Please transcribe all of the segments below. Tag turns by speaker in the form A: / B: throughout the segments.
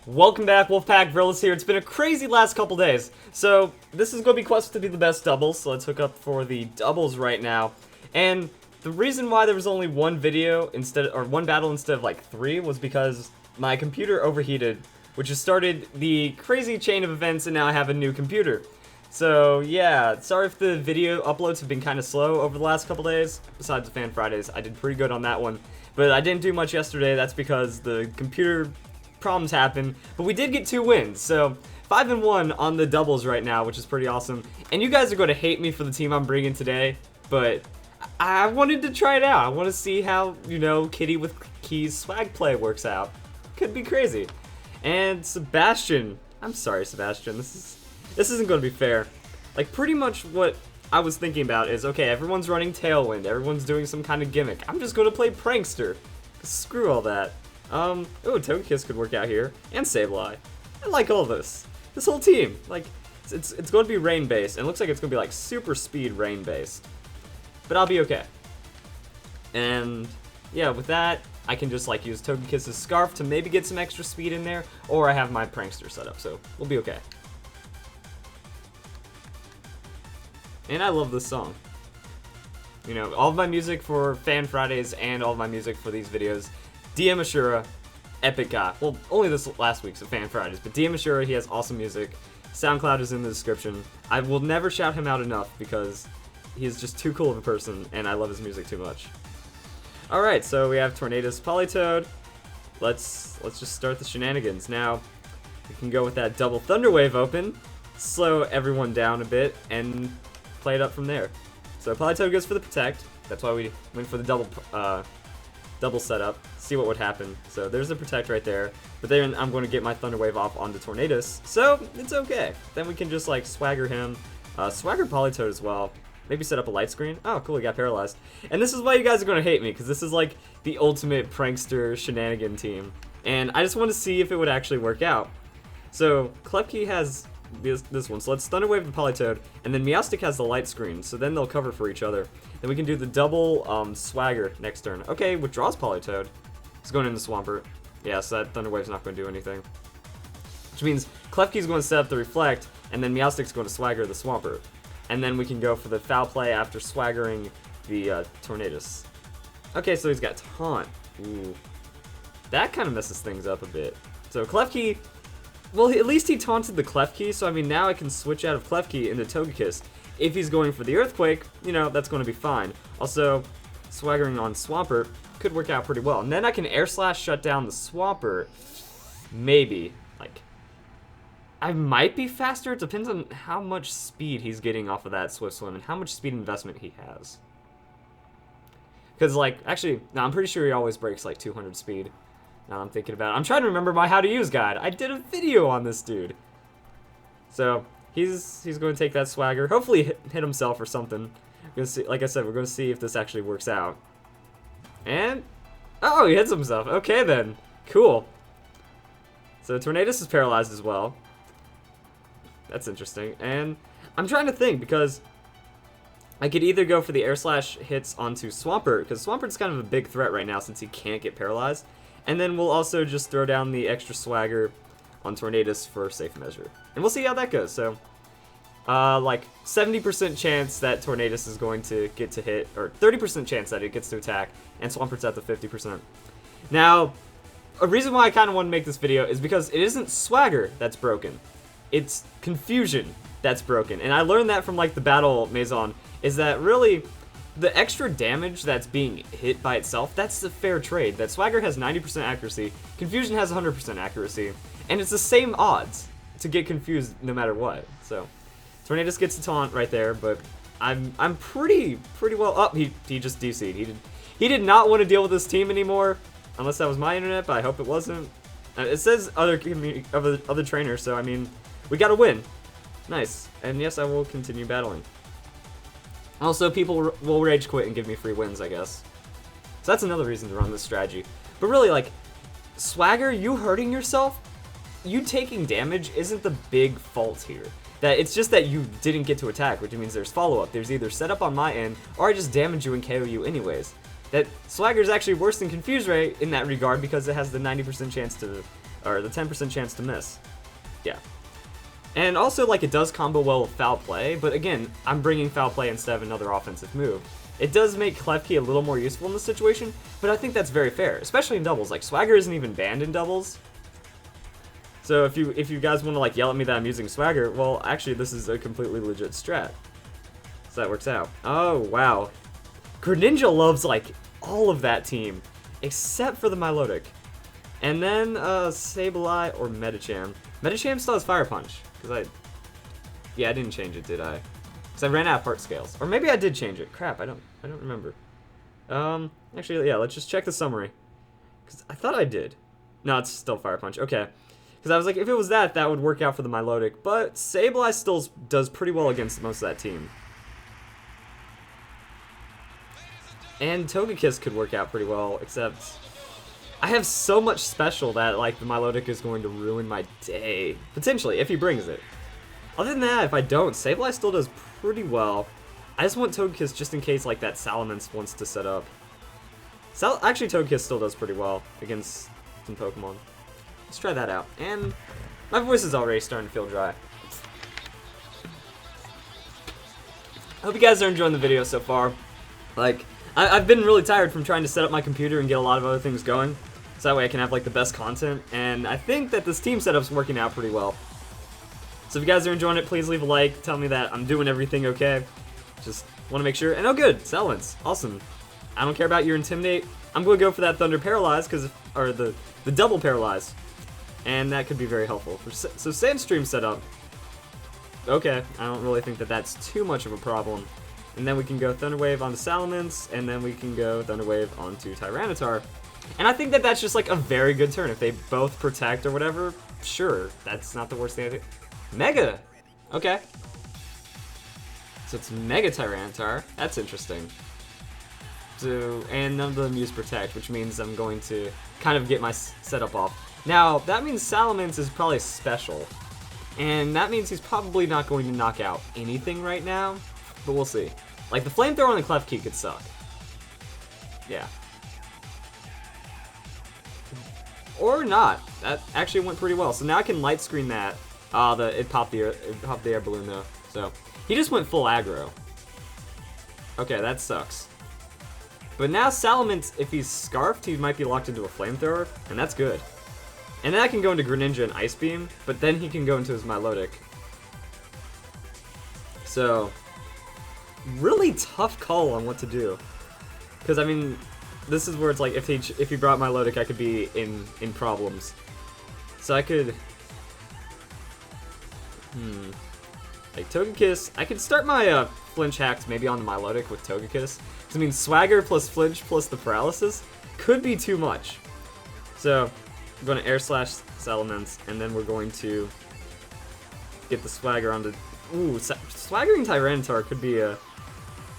A: Welcome back, Wolfpack. Verlis here. It's been a crazy last couple days. So, this is going to be quest to be the best doubles, so let's hook up for the doubles right now. And the reason why there was only one video instead, or one battle instead of like 3 was because my computer overheated, which has started the crazy chain of events, and now I have a new computer. So, yeah, sorry if the video uploads have been kind of slow over the last couple days. Besides the Fan Fridays, I did pretty good on that one. But I didn't do much yesterday. That's because the computer problems happen, but we did get 2 wins, so 5-1 on the doubles right now, which is pretty awesome. And you guys are going to hate me for the team I'm bringing today, but I wanted to try it out. I want to see how, you know, Kitty with Keys swag play works out. Could be crazy. And Sebastian, I'm sorry, Sebastian, this isn't going to be fair. Like, pretty much what I was thinking about is, okay, everyone's running Tailwind, everyone's doing some kind of gimmick. I'm just going to play Prankster. Screw all that. Oh, Togekiss could work out here, and Sableye. I like all this. This whole team, like, it's going to be rain-based, and it looks like it's going to be, like, super speed rain-based. But I'll be okay. And, yeah, with that, I can just, like, use Togekiss's Scarf to maybe get some extra speed in there, or I have my Prankster set up, so we'll be okay. And I love this song. You know, all of my music for Fan Fridays and all of my music for these videos, DM Ashura, epic guy. Well, only this last week's Fan Fridays, but DM Ashura, he has awesome music. SoundCloud is in the description. I will never shout him out enough because he is just too cool of a person, and I love his music too much. Alright, so we have Tornadus Politoed. Let's just start the shenanigans. Now, we can go with that double Thunder Wave open, slow everyone down a bit, and play it up from there. So Politoed goes for the Protect. That's why we went for the double setup, see what would happen. So there's the Protect right there, but then I'm going to get my Thunder Wave off onto Tornadus, so it's okay. Then we can just like swagger him, swagger Politoed as well, maybe set up a light screen. Oh cool, he got paralyzed. And this is why you guys are going to hate me, because this is like the ultimate prankster shenanigan team, and I just want to see if it would actually work out. So Klefki has this one, so let's Thunder Wave the Politoed, and then Meowstic has the light screen, so then they'll cover for each other. Then we can do the double swagger next turn. Okay, withdraws Politoed. He's going into Swampert. Yeah, so that Thunder Wave's not going to do anything. Which means Klefki's going to set up the Reflect, and then Meowstic's going to swagger the Swampert. And then we can go for the Foul Play after swaggering the Tornadus. Okay, so he's got Taunt. Ooh. That kind of messes things up a bit. So Klefki, well, at least he taunted the Klefki, so I mean, now I can switch out of Klefki into Togekiss. If he's going for the Earthquake, you know, that's going to be fine. Also, swaggering on Swampert could work out pretty well. And then I can Air Slash shut down the Swampert. Maybe. Like, I might be faster. It depends on how much speed he's getting off of that Swift Swim and how much speed investment he has. Because, like, actually, no, I'm pretty sure he always breaks, like, 200 speed. Now I'm thinking about it. I'm trying to remember my how to use guide. I did a video on this dude. So he's going to take that swagger. Hopefully hit himself or something. We're gonna see, like I said, we're going to see if this actually works out. And oh, he hits himself. Okay then, cool. So Tornadus is paralyzed as well. That's interesting. And I'm trying to think because I could either go for the Air Slash hits onto Swampert, because Swampert's kind of a big threat right now since he can't get paralyzed. And then we'll also just throw down the extra swagger on Tornadus for safe measure. And we'll see how that goes. So, like 70% chance that Tornadus is going to get to hit, or 30% chance that it gets to attack, and Swampert's at the 50%. Now, a reason why I kind of want to make this video is because it isn't swagger that's broken. It's confusion that's broken. And I learned that from like the Battle Maison, is that really the extra damage that's being hit by itself, that's the fair trade. That Swagger has 90% accuracy, Confusion has 100% accuracy, and it's the same odds to get confused no matter what. So, Tornadus gets a taunt right there, but I'm pretty well up. He just DC'd. He did not want to deal with this team anymore, unless that was my internet, but I hope it wasn't. It says other trainers, so I mean, we gotta win. Nice. And yes, I will continue battling. Also, people will rage quit and give me free wins, I guess. So that's another reason to run this strategy. But really, like, Swagger, you hurting yourself, you taking damage isn't the big fault here. That it's just that you didn't get to attack, which means there's follow-up. There's either setup on my end, or I just damage you and KO you anyways. that Swagger is actually worse than Confuse Ray in that regard because it has the 90% chance to, or the 10% chance to miss. Yeah. And also, like, it does combo well with Foul Play, but again, I'm bringing Foul Play instead of another offensive move. It does make Klefki a little more useful in this situation, but I think that's very fair, especially in doubles. Like, Swagger isn't even banned in doubles. So if you guys want to, like, yell at me that I'm using Swagger, well, actually, this is a completely legit strat. So that works out. Oh, wow. Greninja loves, like, all of that team, except for the Milotic. And then, Sableye or Medicham. Medicham still has Fire Punch. Because I didn't change it, did I? Because I ran out of part scales. Or maybe I did change it. Crap, I don't remember. Actually, yeah, let's just check the summary. Because I thought I did. No, it's still Fire Punch. Okay. Because I was like, if it was that would work out for the Milotic. But Sableye still does pretty well against most of that team. And Togekiss could work out pretty well, except I have so much special that, like, the Milotic is going to ruin my day. Potentially, if he brings it. Other than that, if I don't, Sableye still does pretty well. I just want Togekiss just in case, like, that Salamence wants to set up. Actually, Togekiss still does pretty well against some Pokemon. Let's try that out. And my voice is already starting to feel dry. I hope you guys are enjoying the video so far. Like, I've been really tired from trying to set up my computer and get a lot of other things going. So that way I can have, like, the best content. And I think that this team setup's working out pretty well. So if you guys are enjoying it, please leave a like. Tell me that I'm doing everything okay. Just want to make sure. And oh good, Salamence. Awesome. I don't care about your Intimidate. I'm going to go for that Thunder Paralyze, or the double Paralyze. And that could be very helpful. So Sandstream setup. Okay, I don't really think that that's too much of a problem. And then we can go Thunder Wave onto Salamence, and then we can go Thunder Wave onto Tyranitar. And I think that that's just, like, a very good turn. If they both protect or whatever, sure, that's not the worst thing I do. Mega! Okay. So it's Mega Tyranitar. That's interesting. So, and none of them use Protect, which means I'm going to kind of get my setup off. Now, that means Salamence is probably special. And that means he's probably not going to knock out anything right now. But we'll see. Like, the Flamethrower on the Klefki could suck. Yeah. Or not. That actually went pretty well. So now I can light screen that. It popped the air balloon though. So he just went full aggro. Okay, that sucks. But now Salamence, if he's Scarfed, he might be locked into a Flamethrower, and that's good. And then I can go into Greninja and Ice Beam, but then he can go into his Milotic. So, really tough call on what to do. Because, I mean, this is where it's like, if he brought Milotic, I could be in problems. So I could... Like, Togekiss, I could start my Flinch hacks maybe on the Milotic with Togekiss. Because, I mean, Swagger plus Flinch plus the Paralysis could be too much. So, I'm going to Air Slash Salamence, and then we're going to get the Swagger onto... Ooh, Swaggering Tyranitar could be an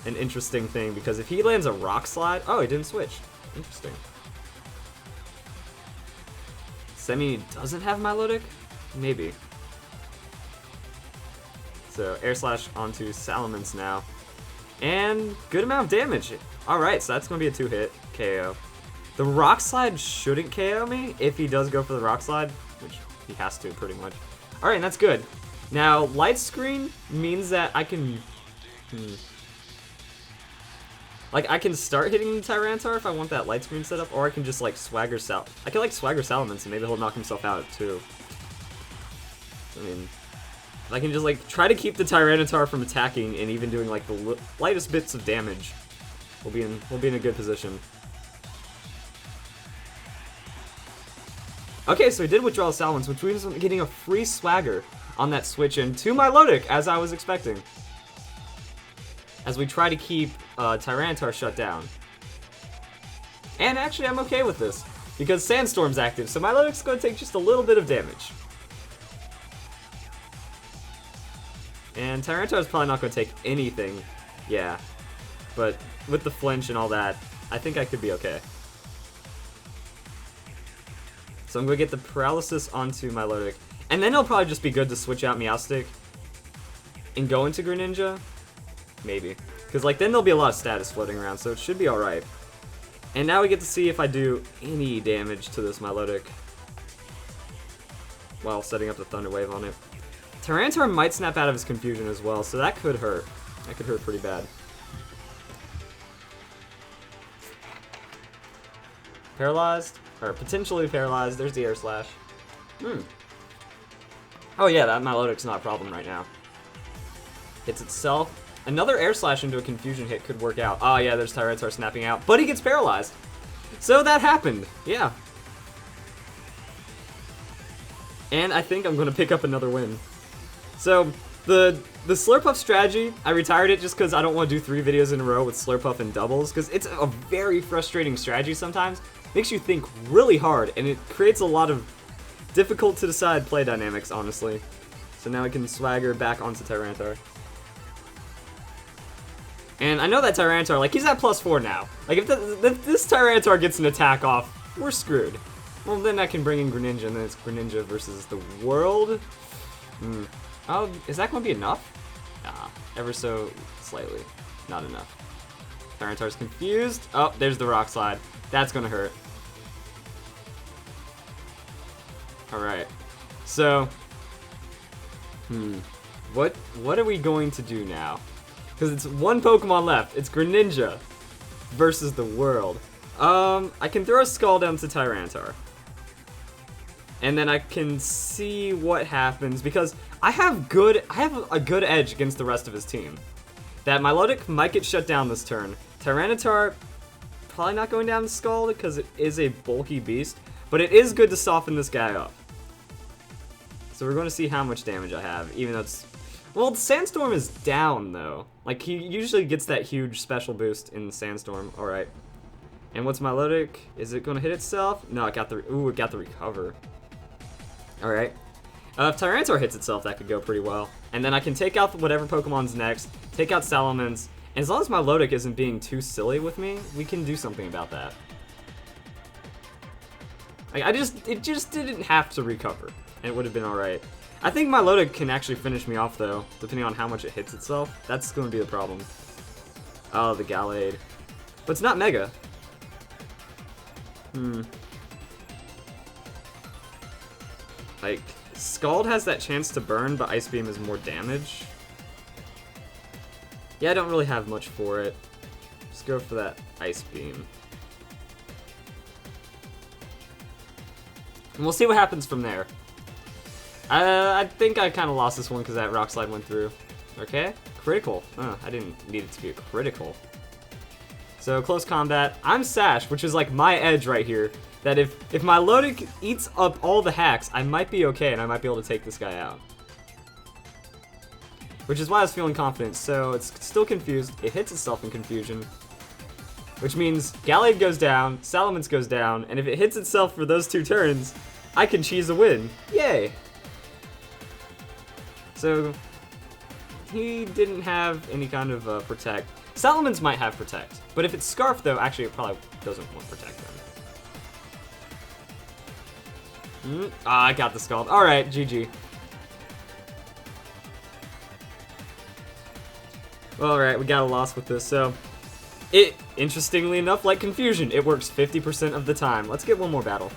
A: interesting thing, because if he lands a Rock Slide... Oh, he didn't switch. Interesting. Semi doesn't have Milotic? Maybe. So, Air Slash onto Salamence now. And good amount of damage. Alright, so that's going to be a 2-hit KO. The Rock Slide shouldn't KO me if he does go for the Rock Slide, which he has to pretty much. Alright, that's good. Now, Light Screen means that I can... Like, I can start hitting the Tyranitar if I want that Light Screen setup, or I can just, like, Swagger I can, like, Swagger Salamence, and maybe he'll knock himself out, too. I mean... I can just, like, try to keep the Tyranitar from attacking and even doing, like, the lightest bits of damage. We'll be in a good position. Okay, so he did withdraw Salamence, which means I'm getting a free Swagger on that switch in to Milotic, as I was expecting. As we try to keep Tyranitar shut down. And actually, I'm okay with this, because Sandstorm's active, so Milotic's going to take just a little bit of damage. And Tyranitar's probably not going to take anything, yeah. But with the flinch and all that, I think I could be okay. So I'm going to get the Paralysis onto Milotic. And then it'll probably just be good to switch out Meowstic and go into Greninja. Maybe. Because, like, then there'll be a lot of status floating around, so it should be alright. And now we get to see if I do any damage to this Milotic while setting up the Thunder Wave on it. Tyranitar might snap out of his confusion as well, so that could hurt. That could hurt pretty bad. Paralyzed? Or potentially paralyzed. There's the Air Slash. Oh yeah, that Milotic's not a problem right now. Hits itself. Another Air Slash into a confusion hit could work out. Oh yeah, there's Tyranitar snapping out. But he gets paralyzed. So that happened. Yeah. And I think I'm going to pick up another win. So, the Slurpuff strategy, I retired it just because I don't want to do 3 videos in a row with Slurpuff and doubles, because it's a very frustrating strategy sometimes. Makes you think really hard, and it creates a lot of difficult to decide play dynamics, honestly. So now I can swagger back onto Tyranitar. And I know that Tyranitar, like, he's at +4 now. Like, if this Tyranitar gets an attack off, we're screwed. Well, then I can bring in Greninja, and then it's Greninja versus the world. Oh, is that going to be enough? Nah, ever so slightly. Not enough. Tyranitar's confused. Oh, there's the Rock Slide. That's going to hurt. Alright. So, what are we going to do now? Because it's one Pokemon left. It's Greninja versus the world. I can throw a Skull down to Tyranitar. And then I can see what happens, because I have a good edge against the rest of his team. That Milotic might get shut down this turn. Tyranitar probably not going down to Scald because it is a bulky beast, but it is good to soften this guy up. So we're going to see how much damage I have, even though it's... Well, Sandstorm is down, though. Like, he usually gets that huge special boost in Sandstorm. Alright. And what's Milotic? Is it going to hit itself? No, it got the... Ooh, it got the recover. Alright. If Tyranitar hits itself, that could go pretty well. And then I can take out whatever Pokemon's next, take out Salamence, and as long as Milotic isn't being too silly with me, we can do something about that. Like, it just didn't have to recover, and it would have been alright. I think Milotic can actually finish me off, though, depending on how much it hits itself. That's going to be the problem. Oh, the Gallade. But it's not Mega. Like, Scald has that chance to burn, but Ice Beam is more damage. Yeah, I don't really have much for it. Just go for that Ice Beam. And we'll see what happens from there. I think I kind of lost this one because that Rock Slide went through. Okay, critical. I didn't need it to be a critical. So, close combat. I'm Sash, which is like my edge right here. That if Milotic eats up all the hacks, I might be okay and I might be able to take this guy out. Which is why I was feeling confident. So, it's still confused. It hits itself in confusion. Which means Gallade goes down, Salamence goes down, and if it hits itself for those 2 turns, I can cheese a win. Yay! So, he didn't have any kind of Protect. Salamence might have Protect, but if it's Scarf, though, actually it probably doesn't want Protect then. I got the Scald. Alright, GG. Alright, we got a loss with this, so... It, interestingly enough, like Confusion, it works 50% of the time. Let's get one more battle.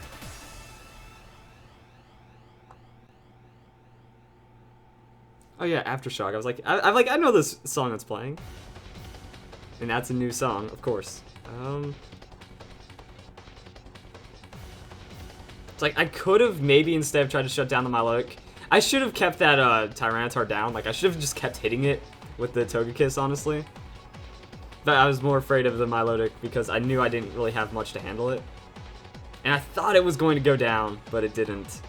A: Oh yeah, Aftershock. I was like, I know this song that's playing. And that's a new song, of course. It's like, I could have maybe instead of tried to shut down the Milotic, I should have kept that Tyranitar down. Like, I should have just kept hitting it with the Togekiss, honestly. But I was more afraid of the Milotic because I knew I didn't really have much to handle it. And I thought it was going to go down, but it didn't.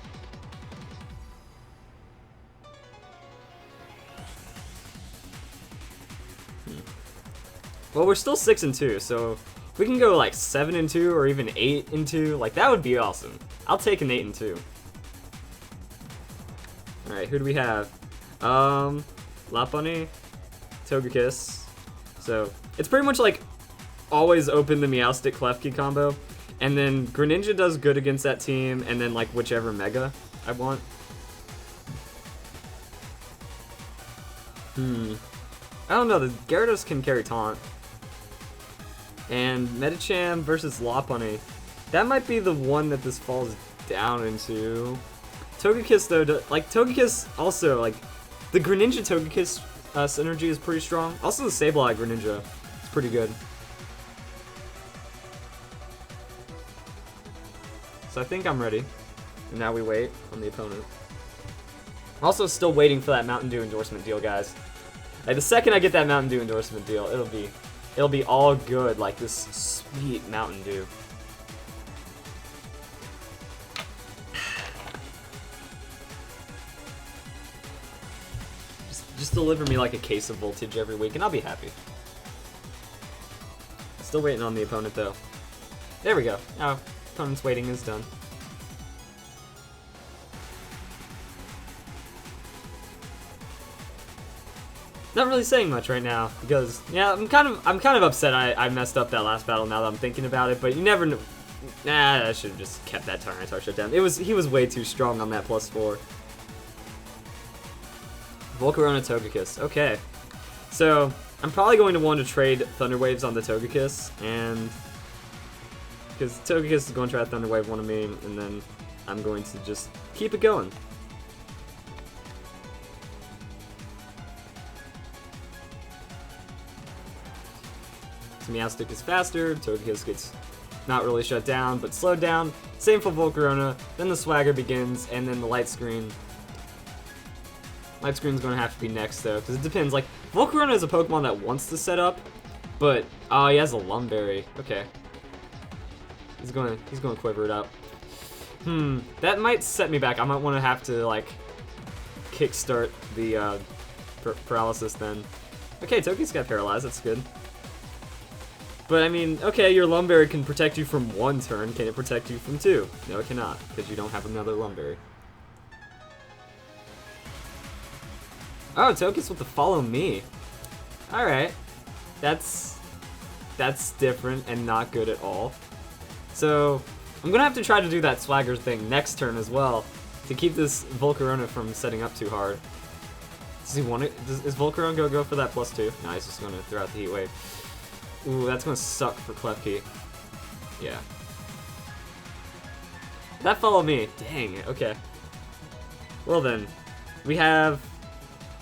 A: Well, we're still 6-2, so if we can go like 7-2 or even 8-2, like that would be awesome. I'll take an 8-2. Alright, who do we have? Lopunny, Togekiss. So, it's pretty much like always open the Meowstic Klefki combo. And then Greninja does good against that team, and then like whichever Mega I want. I don't know, the Gyarados can carry Taunt. And Medicham versus Lopunny. That might be the one that this falls down into. Togekiss though, like Togekiss also, like the Greninja Togekiss synergy is pretty strong. Also the Sableye Greninja is pretty good. So I think I'm ready. And now we wait on the opponent. Also still waiting for that Mountain Dew endorsement deal, guys. Like the second I get that Mountain Dew endorsement deal, it'll be all good, like this sweet Mountain Dew. Just deliver me like a case of Voltage every week and I'll be happy. Still waiting on the opponent though. There we go. Now, opponent's waiting is done. Not really saying much right now because yeah, I'm kind of upset I messed up that last battle now that I'm thinking about it, but you never know. Nah, I should have just kept that Tyranitar shut down. He was way too strong on that +4. Volcarona Togekiss. Okay. So, I'm probably going to want to trade Thunder Waves on the Togekiss, and because Togekiss is going to try Thunder Wave one of me, and then I'm going to just keep it going. So Meowstic is faster, Togekiss gets not really shut down, but slowed down. Same for Volcarona, then the Swagger begins, and then the Light Screen. Light Screen's going to have to be next, though, because it depends. Like, Volcarona is a Pokemon that wants to set up, but, oh, he has a Lumberry. Okay. He's going to quiver it up. That might set me back. I might want to have to, like, kickstart the paralysis then. Okay, Toki's got paralyzed, that's good. But, I mean, okay, your Lumberry can protect you from 1 turn. Can it protect you from 2? No, it cannot, because you don't have another Lumberry. Oh, Togekiss with the Follow Me. Alright. That's different and not good at all. So, I'm going to have to try to do that Swagger thing next turn as well to keep this Volcarona from setting up too hard. Does he want it? Is Volcarona going to go for that +2? No, he's just going to throw out the Heat Wave. Ooh, that's going to suck for Klefki. Yeah. That Follow Me. Dang, okay. Well then, we have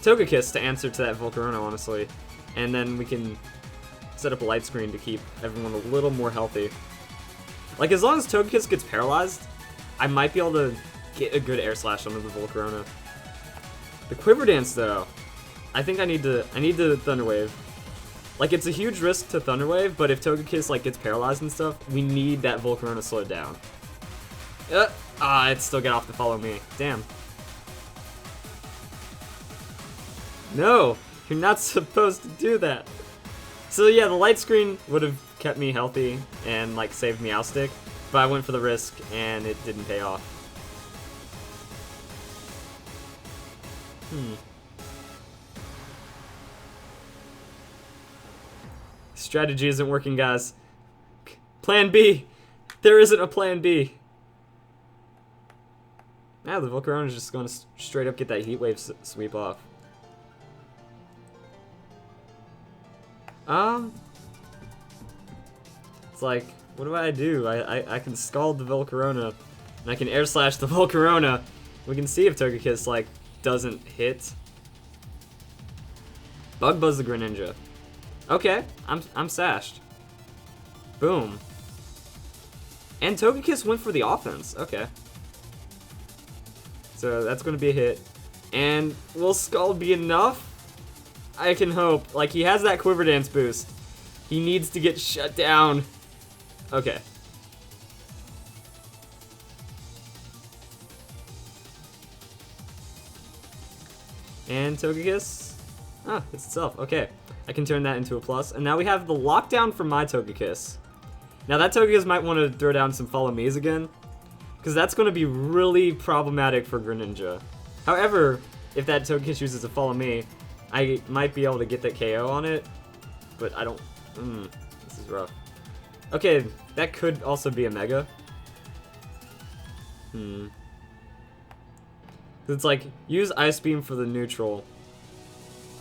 A: Togekiss to answer to that Volcarona, honestly. And then we can set up a Light Screen to keep everyone a little more healthy. Like, as long as Togekiss gets paralyzed, I might be able to get a good Air Slash onto the Volcarona. The Quiver Dance, though, I think I need to Thunder Wave. Like, it's a huge risk to Thunder Wave, but if Togekiss, like, gets paralyzed and stuff, we need that Volcarona slowed down. It still got off the Follow Me. Damn. No, you're not supposed to do that. So yeah, the Light Screen would have kept me healthy and like saved Meowstic, but I went for the risk and it didn't pay off. Strategy isn't working, guys. Plan B. There isn't a plan B. Now the Volcarona is just going to straight up get that Heat Wave sweep off. It's like, what do I do? I can Scald the Volcarona, and I can Air Slash the Volcarona. We can see if Togekiss, like, doesn't hit. Bug Buzz the Greninja. Okay, I'm sashed. Boom. And Togekiss went for the offense. Okay. So that's going to be a hit. And will Scald be enough? I can hope. Like, he has that Quiver Dance boost. He needs to get shut down. Okay. And Togekiss. Ah, it's itself. Okay. I can turn that into a plus. And now we have the lockdown for my Togekiss. Now that Togekiss might want to throw down some Follow Me's again, because that's going to be really problematic for Greninja. However, if that Togekiss uses a Follow Me, I might be able to get that KO on it, but I don't... this is rough. Okay, that could also be a Mega. It's like, use Ice Beam for the neutral.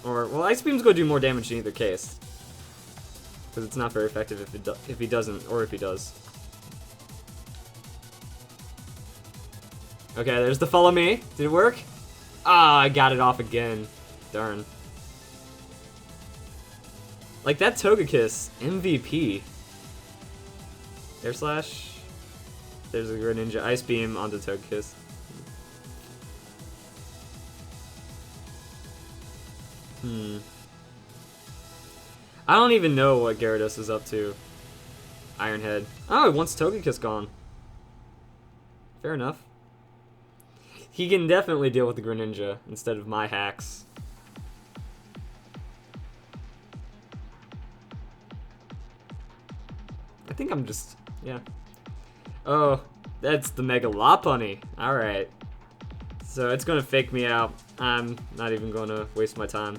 A: Or, well, Ice Beam's going to do more damage in either case. Because it's not very effective if he doesn't, or if he does. Okay, there's the follow me. Did it work? Ah, I got it off again. Darn. Like that Togekiss, MVP. Air Slash. There's a Greninja Ice Beam onto Togekiss. I don't even know what Gyarados is up to. Ironhead. Oh, it wants Togekiss gone. Fair enough. He can definitely deal with the Greninja instead of my hacks. I think I'm just, yeah. Oh, that's the Mega Lopunny. Alright. So it's gonna fake me out. I'm not even gonna waste my time.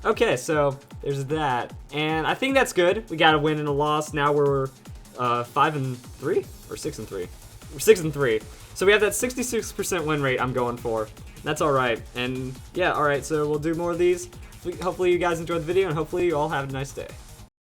A: Okay, so there's that. And I think that's good. We got a win and a loss. Now we're 5-3 or 6-3. We're 6-3. So we have that 66% win rate I'm going for. That's alright. And yeah, alright, so we'll do more of these. Hopefully you guys enjoyed the video, and hopefully you all have a nice day.